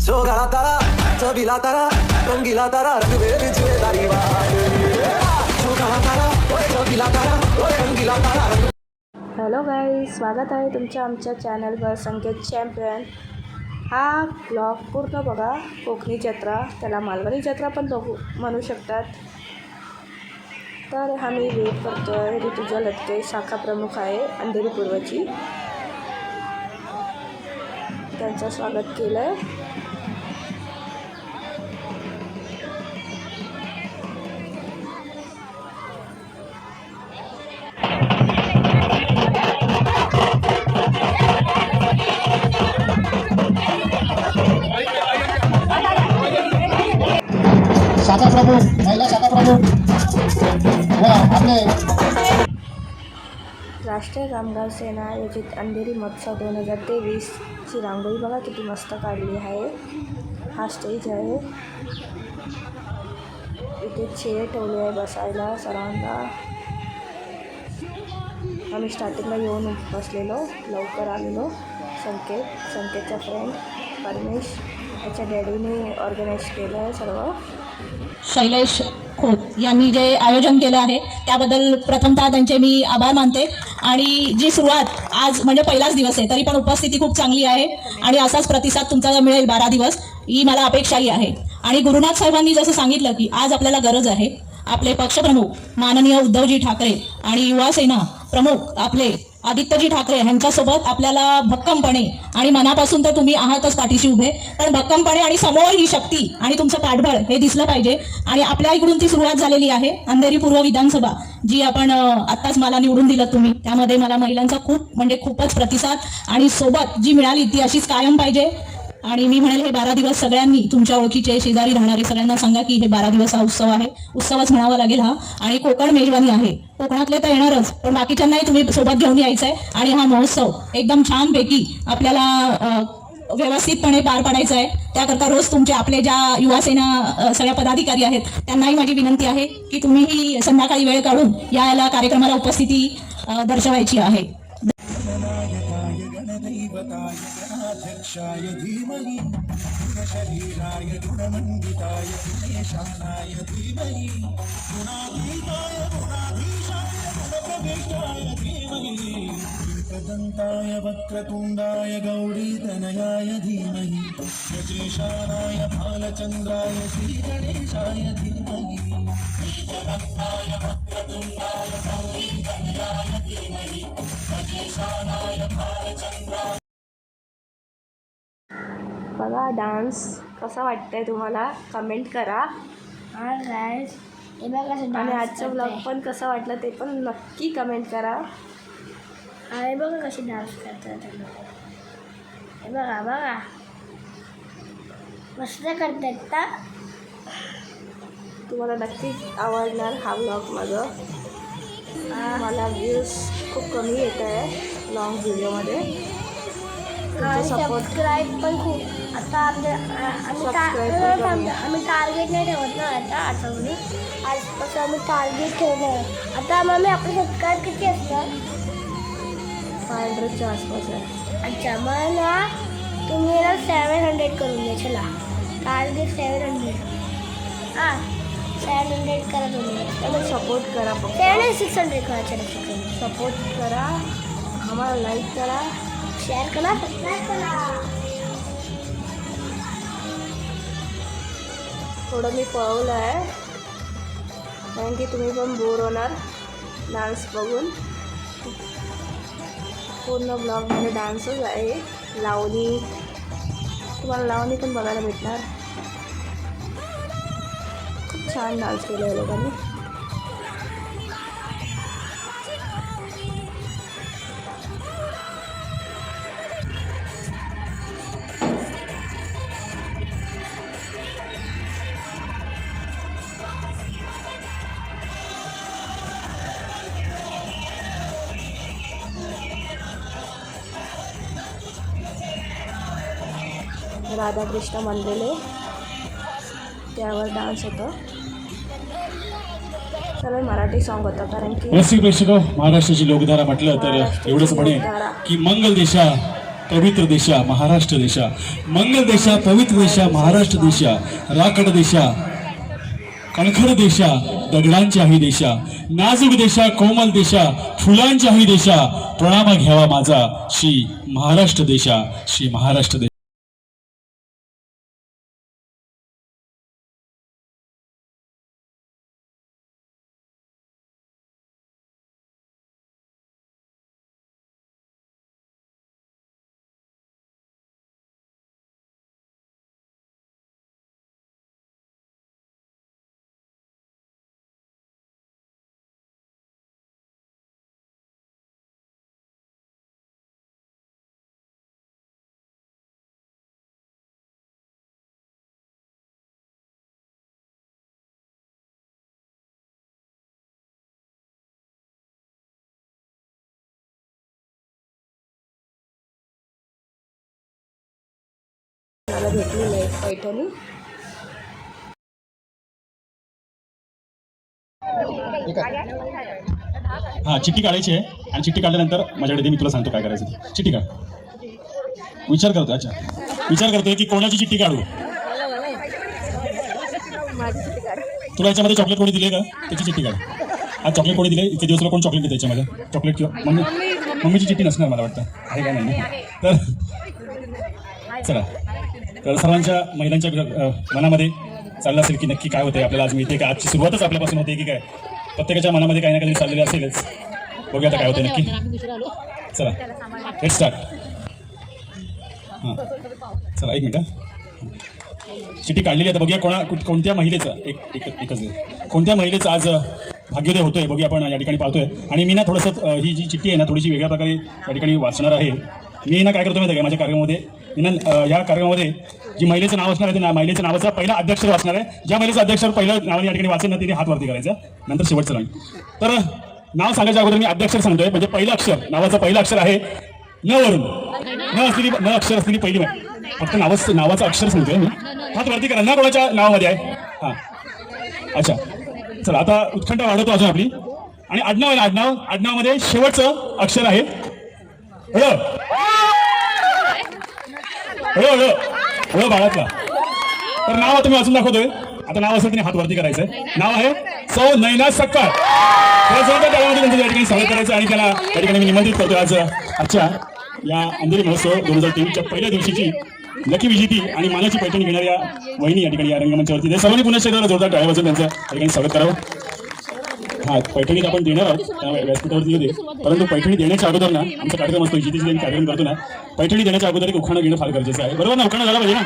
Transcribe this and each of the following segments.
जोगाला तारा चबिला तारा रंगीला तारा रंगबेरंगी जिम्मेदारी जोगाला तारा चबिला तारा रंगीला तारा। Hello guys, स्वागत आहे तुमच्या आमच्या चॅनलवर संकेत चॅम्पियन। हा ब्लॉग पूर्ण बघा। कोकणी जत्रा, त्याला मालवणी जत्रा पण म्हणू शकतात। तर आम्ही वेट करतो आहे ऋतुजा लटके, शाखा प्रमुख आहे अंधेरी पूर्वची, त्यांचं स्वागत केलं आहे। शाखा प्रमुख, महिला शाखा प्रमुख व आपले राष्ट्रीय कामगार सेना आयोजित अंधेरी महोत्सव 2023 ची रांगोळी बघा किती मस्त काढली आहे। हा स्टेज आहे, इथे चेअर ठेवले आहे बसायला सर्वांना। आम्ही स्टार्टिंगला येऊन बसलेलो, लवकर आलेलो। संकेतचा फ्रेंड परमेश, त्याच्या डॅडीने ऑर्गनाईज केलं आहे सर्व। शैलेश खोत यांनी जे आयोजन केलं आहे त्याबद्दल प्रथमतः त्यांचे मी आभार मानते। आणि जी सुरुवात आज म्हणजे पहिलाच दिवस आहे, तरी पण उपस्थिती खूप चांगली आहे आणि असाच प्रतिसाद तुमचा मिळेल 12 दिवस ही मला अपेक्षाही आहे। आणि गुरुनाथ साहेबांनी जसं सांगितलं की आज आपल्याला गरज आहे आपले पक्षप्रमुख माननीय उद्धवजी ठाकरे आणि युवा सेना प्रमुख आपले आदित्यजी ठाकरे यांच्यासोबत आपल्याला भक्कमपणे आणि मनापासून तर तुम्ही आहातच पाठीशी उभे, पण भक्कमपणे आणि समोर ही शक्ती आणि तुमचं पाठबळ हे दिसलं पाहिजे। आणि आपल्या इकडून ती सुरुवात झालेली आहे अंधेरी पूर्व विधानसभा जी आपण आत्ताच मला निवडून दिलं तुम्ही, त्यामध्ये मला महिलांचा खूपच प्रतिसाद आणि सोबत जी मिळाली ती अशीच कायम पाहिजे। आणि मी म्हणेल हे 12 दिवस सगळ्यांनी तुमच्या ओळखीचे शेजारी राहणारे सगळ्यांना सांगा की हे 12 दिवस हा उत्सव आहे, उत्सवच म्हणावा लागेल हा। आणि कोकण मेजवानी आहे, कोकणातले तर येणारच, पण बाकीच्यांनाही तुम्ही सोबत घेऊन यायचं आहे। आणि हा महोत्सव एकदम छानपैकी आपल्याला व्यवस्थितपणे पार पाडायचं आहे। त्याकरता रोज तुमचे आपले ज्या युवा सेना सगळ्या पदाधिकारी आहेत त्यांनाही माझी विनंती आहे की तुम्हीही संध्याकाळी वेळ काढून याला कार्यक्रमाला उपस्थिती दर्शवायची आहे। गणाध्यक्षाय धीमहि गुणशरीराय गुणमण्डिताय गुणेशानाय धीमहि गुणातीताय गुणाधीशाय गुणप्रविष्टाय धीमहि एकदन्ताय वक्रतुण्डाय गौरीतनयाय धीमहि गजेशानाय भालचन्द्राय श्रीगणेशाय धीमहि एकदन्ताय वक्रतुण्डाय गौरीतनयाय धीमहि गजेशानाय भालचन्द्राय। बघा डान्स कसा वाटतंय तुम्हाला, कमेंट करा। गाइस, हे बघा कसं आणि डान्स आजचा ब्लॉग पण कसा वाटला ते पण नक्की कमेंट करा। हे बघा कशी डान्स करतात, हे बघा बघा मस्त करतात का। तुम्हाला नक्कीच आवडणार हा ब्लॉग माझं। मला व्ह्यूज खूप कमी येत आहे लॉंग व्हिडिओमध्ये, सबस्क्राईब पण खूप आता आम्ही टार्गेट नाही ठेवत ना आता आजपासून आम्ही टार्गेट ठेवलं आहे। आता मम्मी आपले सबस्क्राईब किती असतात? 500च्या आसपास आहे। अच्छा, मग ना तुम्ही ना 700 करून द्या। चला टार्गेट 700, 700 करा तुम्ही। सपोर्ट करा, 600 करा। चला सपोर्ट करा, आम्हाला लाईक करा, शेअर करा, सबस्क्राईब करा। थोडं मी पळवलं आहे कारण की तुम्ही पण बोर होणार डान्स बघून। पूर्ण ब्लॉगमध्ये डान्सच आहे, लावणी, तुम्हाला लावणी पण बघायला भेटणार। खूप छान डान्स केला आहे लोकांनी। राधाकृष्ण बनलेले त्यावर डान्स होतं। चला मराठी सॉन्ग होतं कारण की रसिक प्रेक्षक महाराष्ट्राची लोकधारा म्हटलं तर एवढंच म्हणे की मंगल दिशा पवित्र देशा महाराष्ट्र देशा, मंगल देशा पवित्र देशा महाराष्ट्र देशा, राकड देशा कणखर देशा, दगडांच्याही देशा, नाजूक देशा कोमल देशा, फुलांच्याही देशा, प्रणाम घ्यावा माझा श्री महाराष्ट्र देशा, श्री महाराष्ट्र देशा. मला भेटलेलं आहे पैठणी. हा चिठ्ठी काढायची आहे आणि चिठ्ठी काढल्यानंतर माझ्याकडे दे, मी तुला सांगतो काय करायचं ते. चिठ्ठी काढ. विचार करतो. अच्छा विचार करतोय की कोणाची चिठ्ठी काढू. तुला याच्यामध्ये चॉकलेट कोणी दिले का त्याची चिठ्ठी काढ. आज चॉकलेट कोणी दिले इतके दिवस तुला कोण चॉकलेट देते याच्यामध्ये चॉकलेट किंवा मम्मीची चिठ्ठी नसणार मला वाटतं आहे का नाही. तर चला तर सर्वांच्या महिलांच्या मनामध्ये चाललं असेल की नक्की काय होते आपल्याला आज मिळते का. आजची सुरुवातच आपल्यापासून होते की काय. प्रत्येकाच्या मनामध्ये काही ना काही चाललेलं असेलच. बघूया आता काय होते नक्की. चला लेट्स स्टार्ट. हां चला एक मिनिट. चिठ्ठी काढलेली आता बघूया कोणत्या महिलेचं एकच कोणत्या महिलेचं आज भाग्योदय होतोय बघूया आपण या ठिकाणी पाहतोय. आणि मी ना थोडंसं ही जी चिठ्ठी आहे ना थोडीशी वेगळ्या प्रकारे या ठिकाणी वाचणार आहे. मी ना काय करतो माहिती आहे का माझ्या कार्यक्रमामध्ये मी ना या कार्यक्रमामध्ये जी महिलेचं नाव असणार आहे ते महिलेच्या नावाचा पहिला अध्यक्षर वाचणार आहे. ज्या महिलेचं अध्यक्षर पहिलं नाव या ठिकाणी वाचेल ना तिने हात वरती करायचा नंतर शेवटचं नाव. तर नाव सांगायच्या अगोदर मी अध्यक्षर सांगतोय म्हणजे पहिलं अक्षर नावाचं पहिलं अक्षर आहे न वरून न अक्षर असलेली पहिली फक्त नावाचं अक्षर सांगतोय मी. हात वरती करा. ना कोणाच्या नावामध्ये आहे. हां अच्छा चला आता उत्कंठा वाढवतो अजून आपली. आणि आडनाव आहे ना आडनावमध्ये शेवटचं अक्षर आहे हळू बाळातला. तर नाव आता मी वाचून दाखवतोय. आता नाव असेल तिने हात वरती करायचंय. नाव आहे सौ नैना सक्काळ. त्यामध्ये त्यांचं या ठिकाणी स्वागत करायचं आणि त्याला या ठिकाणी मी निमंत्रित करतोय आज आजच्या या अंधेरी महोत्सव 2023च्या पहिल्या दिवशीची लकी विजेती आणि मानाची पैठणी घेणाऱ्या वहिनी या ठिकाणी या रंगमंचावरती. सर्वांनी पुन्हा शरीराला जोरदार टाळ्या वाजवून त्यांचं या ठिकाणी स्वागत करावं. हां पैठणीत आपण देणार आहोत त्या व्यासपीठावरती येते. परंतु पैठणी देण्याच्या अगोदर ना आमचा कार्यक्रम असतो विजेतीची कार्यक्रम करतो ना पैठणी देण्याच्या अगोदर एक उखाणा घेणं फार गरजेचं आहे. बरोबर ना. उखाणा झाला पाहिजे ना.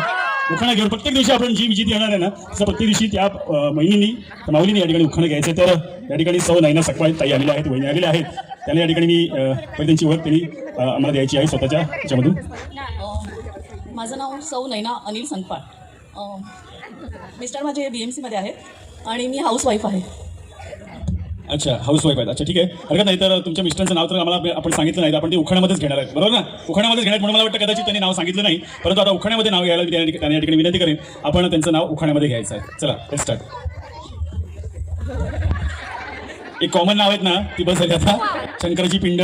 उखाणा घेऊन प्रत्येक दिवशी आपण जी विजेती येणार आहे ना तसं प्रत्येक दिवशी त्या महिनींनी माऊलींनी या ठिकाणी उखाणं घ्यायचं. तर या ठिकाणी सौ नैना सखवाळ ताई आलेल्या आहेत वहिनी आलेल्या आहेत. त्यांना या ठिकाणी मी पहिले त्यांची ओळख त्यांनी आम्हाला द्यायची आहे स्वतःच्या ह्याच्यामधून. माझं नाव सौ नैना अनिल संकपाळ. मिस्टर माझे BMCमध्ये आहेत आणि मी हाऊसवाईफ आहे. अच्छा हाऊसवाईफ आहेत. अच्छा ठीक आहे हरकत नाही. तर तुमच्या मिस्टरांचं नाव तर आम्हाला आपण सांगितलं नाही. आपण ते उखाण्यामध्येच घेणार आहेत बरोबर ना. उखाण्यामध्येच घेणार म्हणून मला वाटतं कदाचित त्यांनी नाव सांगितलं नाही. परंतु आता उखाण्यामध्ये नाव घ्यायला त्यांनी या ठिकाणी विनंती करेन. आपण त्यांचं नाव उखाण्यामध्ये घ्यायचं आहे. चला लेट्स स्टार्ट. एक कॉमन नाव आहेत ना ती बस झाली आता. शंकराची पिंड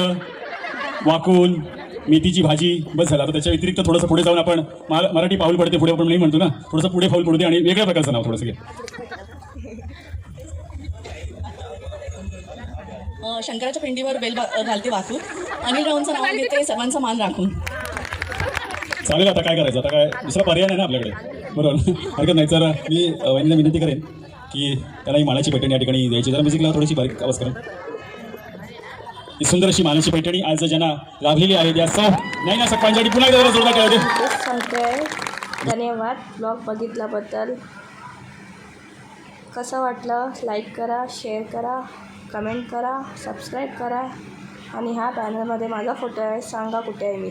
वाकून मेथीची भाजी बस झाला. तर त्याच्या व्यतिरिक्त थोडंसं पुढे जाऊन आपण मराठी पाऊल पडते पुढे आपण नाही म्हणतो ना थोडंसं पुढे पाऊल पडू दे आणि वेगळ्या प्रकारचं नाव थोडंसं घे. शंकराच्या पिंडीवर बेल घालते वाकून. अनिल राऊंचं नाव घेते सर्वांचा मान राखून. चालेल. आता काय करायचं. आता काय दुसरा पर्याय नाही ना आपल्याकडे बरोबर. हरकत नाही. तर मी वहिनीला विनंती करेन की त्याला ही मानाची पैठणी या ठिकाणी द्यायची. जरा म्युझिकला थोडीशी बारीक आवाज करेन. ही सुंदर अशी मानाची पैठणी आज ज्यांना लाभलेली आहे त्या सौ नैना सखवाळसाठी पुन्हा एकदा जोरदार टाळ्या द्या. सांगते धन्यवाद. ब्लॉग बघितल्याबद्दल. कसं वाटलं लाईक करा शेअर करा कमेंट करा सबस्क्राईब करा. आणि ह्या पॅनलमध्ये माझा फोटो आहे सांगा कुठे आहे मी.